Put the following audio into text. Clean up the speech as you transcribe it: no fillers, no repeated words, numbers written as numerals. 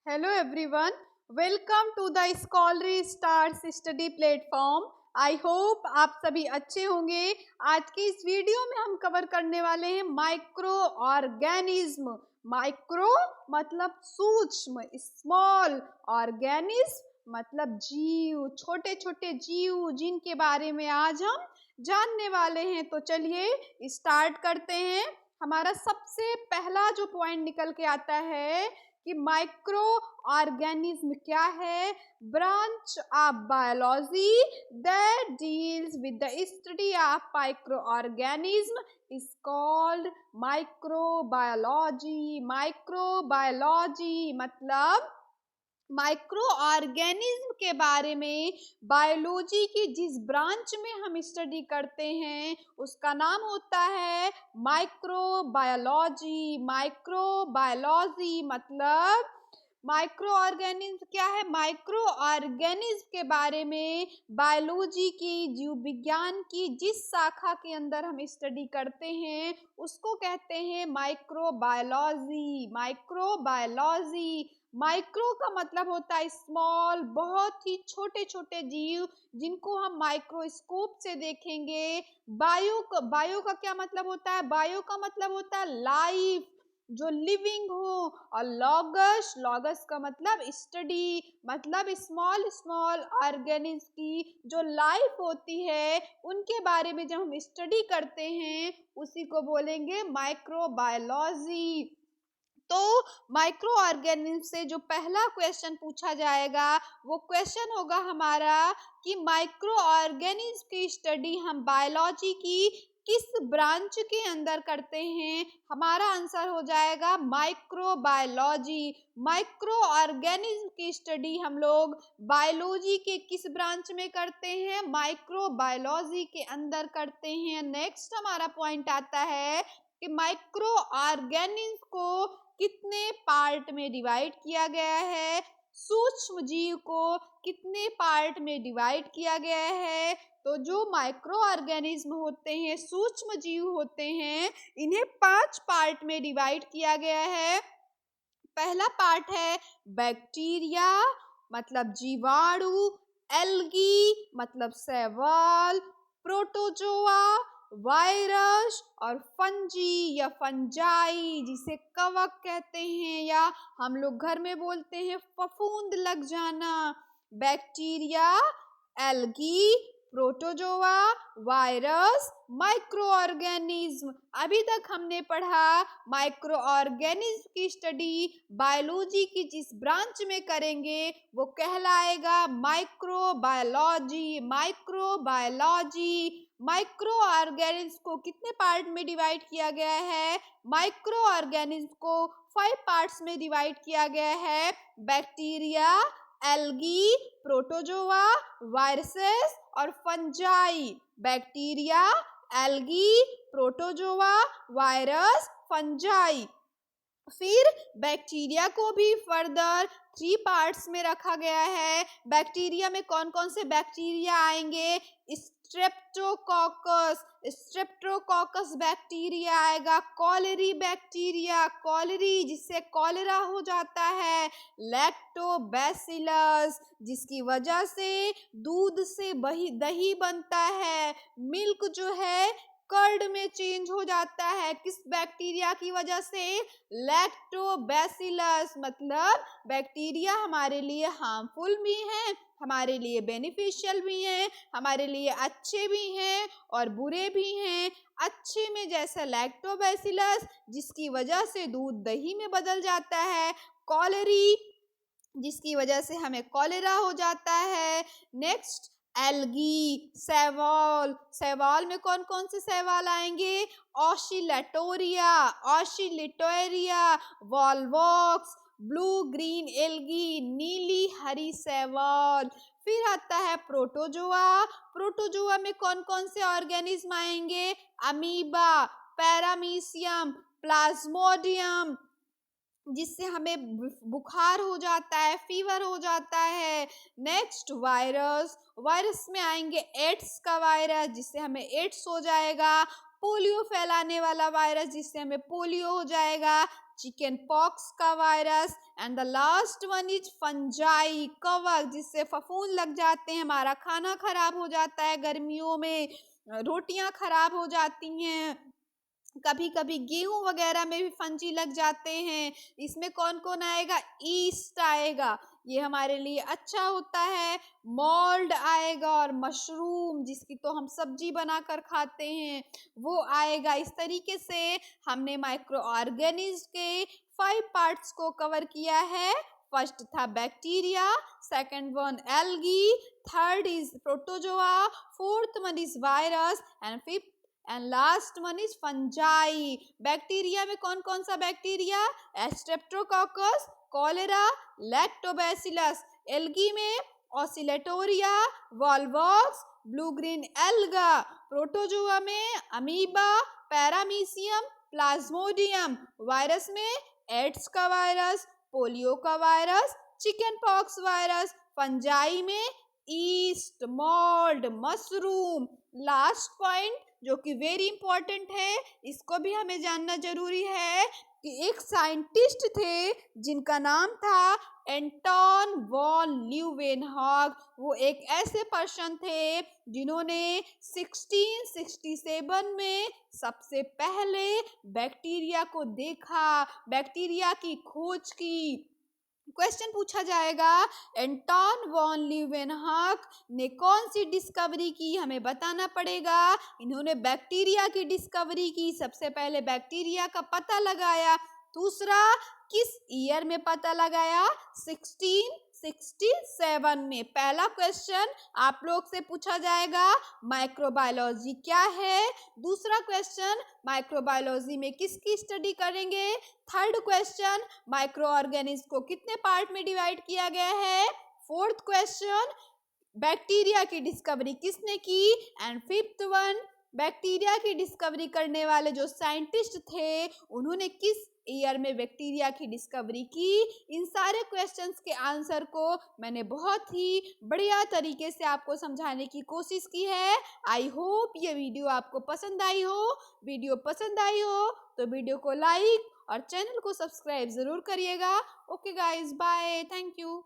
Hello everyone, welcome to the Scholarly Stars Study Platform. I hope आप सभी अच्छे होंगे। आज की इस वीडियो में हम कवर करने वाले हैं माइक्रो ऑर्गेनिज्म। माइक्रो मतलब सूक्ष्म, स्मॉल, ऑर्गेनिज्म मतलब जीव, छोटे छोटे जीव जिनके बारे में आज हम जानने वाले हैं। तो चलिए स्टार्ट करते हैं। हमारा सबसे पहला जो पॉइंट निकल के आता है कि माइक्रो ऑर्गेनिज्म क्या है। Branch of biology that deals with the study of micro organism is called microbiology. Microbiology मतलब माइक्रो ऑर्गेनिज्म के बारे में बायोलॉजी की जिस ब्रांच में हम स्टडी करते हैं उसका नाम होता है माइक्रोबायोलॉजी। माइक्रोबायोलॉजी मतलब माइक्रो ऑर्गेनिज्म क्या है। माइक्रो ऑर्गेनिज्म के बारे में बायोलॉजी की, जीव विज्ञान की जिस शाखा के अंदर हम स्टडी करते हैं उसको कहते हैं माइक्रोबायोलॉजी। माइक्रोबायोलॉजी, माइक्रो का मतलब होता है स्मॉल, बहुत ही छोटे छोटे जीव जिनको हम माइक्रोस्कोप से देखेंगे। बायो का क्या मतलब होता है। बायो का मतलब होता है लाइफ, जो लिविंग हो। और लॉगस, लॉगस का मतलब स्टडी, मतलब स्मॉल स्मॉल ऑर्गेनिज्म की जो लाइफ होती है उनके बारे में जब हम स्टडी करते हैं उसी को बोलेंगे माइक्रोबायोलॉजी। तो माइक्रो ऑर्गेनिज्म से जो पहला क्वेश्चन पूछा जाएगा वो क्वेश्चन होगा हमारा कि माइक्रो ऑर्गेनिज्म की स्टडी हम बायोलॉजी की किस ब्रांच के अंदर करते हैं। हमारा आंसर हो जाएगा माइक्रोबायोलॉजी। माइक्रो ऑर्गेनिज्म की स्टडी हम लोग बायोलॉजी के किस ब्रांच में करते हैं, माइक्रोबायोलॉजी के अंदर करते हैं। नेक्स्ट हमारा पॉइंट आता है कि माइक्रो ऑर्गेनिज्म को कितने पार्ट में डिवाइड किया गया है। सूक्ष्म जीव को कितने पार्ट में डिवाइड किया गया है। तो जो माइक्रो ऑर्गेनिज्म होते हैं, सूक्ष्म जीव होते हैं, इन्हें 5 पार्ट में डिवाइड किया गया है। पहला पार्ट है बैक्टीरिया मतलब जीवाणु, एल्गी मतलब शैवाल, प्रोटोजोआ, वायरस और फंजी या फंजाई जिसे कवक कहते हैं या हम लोग घर में बोलते हैं फफूंद लग जाना। Bacteria, algae, protozoa, virus, micro organism. अभी तक हमने पढ़ा माइक्रो ऑर्गेनिज्म की स्टडी बायोलॉजी की जिस ब्रांच में करेंगे वो कहलाएगा माइक्रोबायोलॉजी। माइक्रोबायोलॉजी, माइक्रो ऑर्गेनिज्म को कितने पार्ट में डिवाइड किया गया है। माइक्रो ऑर्गेनिज्म को 5 पार्ट्स में डिवाइड किया गया है। बैक्टीरिया, एल्गी, प्रोटोजोआ, वायरसेस और fungi. Bacteria, algae, protozoa, virus, fungi. फिर बैक्टीरिया को भी फर्दर 3 पार्ट्स में रखा गया है। बैक्टीरिया में कौन कौन से बैक्टीरिया आएंगे। स्ट्रेप्टोकोकस, स्ट्रेप्टोकोकस बैक्टीरिया आएगा। कॉलेरी बैक्टीरिया, कॉलेरी जिससे कॉलेरा हो जाता है। लैक्टोबैसिलस जिसकी वजह से दूध से दही बनता है। मिल्क जो है कर्ड में चेंज हो जाता है, किस बैक्टीरिया की वजह से, लैक्टोबैसिलस। मतलब बैक्टीरिया हमारे लिए हार्मफुल भी हैं, हमारे लिए बेनिफिशियल भी हैं, हमारे लिए अच्छे भी हैं और बुरे भी हैं। अच्छे में जैसा लैक्टोबैसिलस जिसकी वजह से दूध दही में बदल जाता है। कॉलेरी जिसकी वजह से हमें कॉलेरा हो जाता है। नेक्स्ट एल्गी, शैवाल, शैवाल में कौन कौन से शैवाल आएंगे। Oscillatoria, Oscillatoria, Volvox, blue green algae, नीली हरी शैवाल। फिर आता है प्रोटोजोआ। प्रोटोजोआ में कौन कौन से ऑर्गेनिज्म आएंगे। अमीबा, पैरामीशियम, प्लाज्मोडियम जिससे हमें बुखार हो जाता है, फीवर हो जाता है। नेक्स्ट वायरस, वायरस में आएंगे एड्स का वायरस जिससे हमें एड्स हो जाएगा। पोलियो फैलाने वाला वायरस जिससे हमें पोलियो हो जाएगा। चिकन पॉक्स का virus, and the last one is fungi, कवक, जिससे फफूंद लग जाते हैं, हमारा खाना खराब हो जाता है, गर्मियों में रोटियां खराब हो जाती हैं, कभी कभी गेहूं वगैरह में भी फंजी लग जाते हैं। इसमें कौन कौन आएगा? ईस्ट आएगा, ये हमारे लिए अच्छा होता है। मोल्ड आएगा, और मशरूम जिसकी तो हम सब्जी बनाकर खाते हैं वो आएगा। इस तरीके से हमने माइक्रो ऑर्गेनिज्म के 5 पार्ट्स को कवर किया है। फर्स्ट था bacteria, second one algae, third is protozoa, fourth one is virus, and fifth and last one is fungi. Bacteria में कौन कौन सा bacteria? Streptococcus, cholera, lactobacillus. Algae में oscillatoria, volvox, blue green alga. Protozoa में amoeba, paramecium, plasmodium. Virus में AIDS का virus, polio का virus, chicken pox virus. Fungi में yeast, mould, mushroom. Last point जो कि वेरी इंपॉर्टेंट है, इसको भी हमें जानना जरूरी है कि एक साइंटिस्ट थे जिनका नाम था एंटोन वॉन ल्यूवेनहॉग। वो एक ऐसे पर्सन थे जिन्होंने 1667 में सबसे पहले बैक्टीरिया को देखा, बैक्टीरिया की खोज की। क्वेश्चन पूछा जाएगा, एंटोन वॉन ल्यूवेनहॉग ने कौन सी डिस्कवरी की? हमें बताना पड़ेगा। इन्होंने बैक्टीरिया की डिस्कवरी की, सबसे पहले बैक्टीरिया का पता लगाया। दूसरा, किस ईयर में पता लगाया? 1667 में। पहला क्वेश्चन आप लोग से पूछा जाएगा, माइक्रोबायोलॉजी क्या है? दूसरा क्वेश्चन, माइक्रोबायोलॉजी में किसकी स्टडी करेंगे? थर्ड क्वेश्चन, माइक्रो ऑर्गेनिज्म को कितने पार्ट में डिवाइड किया गया है? फोर्थ क्वेश्चन, बैक्टीरिया की डिस्कवरी किसने की? एंड फिफ्थ वन, बैक्टीरिया की डिस्कवरी करने वाले जो साइंटिस्ट थे उन्होंने किस ईयर में बैक्टीरिया की डिस्कवरी की? इन सारे क्वेश्चंस के आंसर को मैंने बहुत ही बढ़िया तरीके से आपको समझाने की कोशिश की है। आई होप ये वीडियो आपको पसंद आई हो। वीडियो पसंद आई हो तो वीडियो को लाइक और चैनल को सब्सक्राइब जरूर करिएगा। Okay guys, bye, thank you.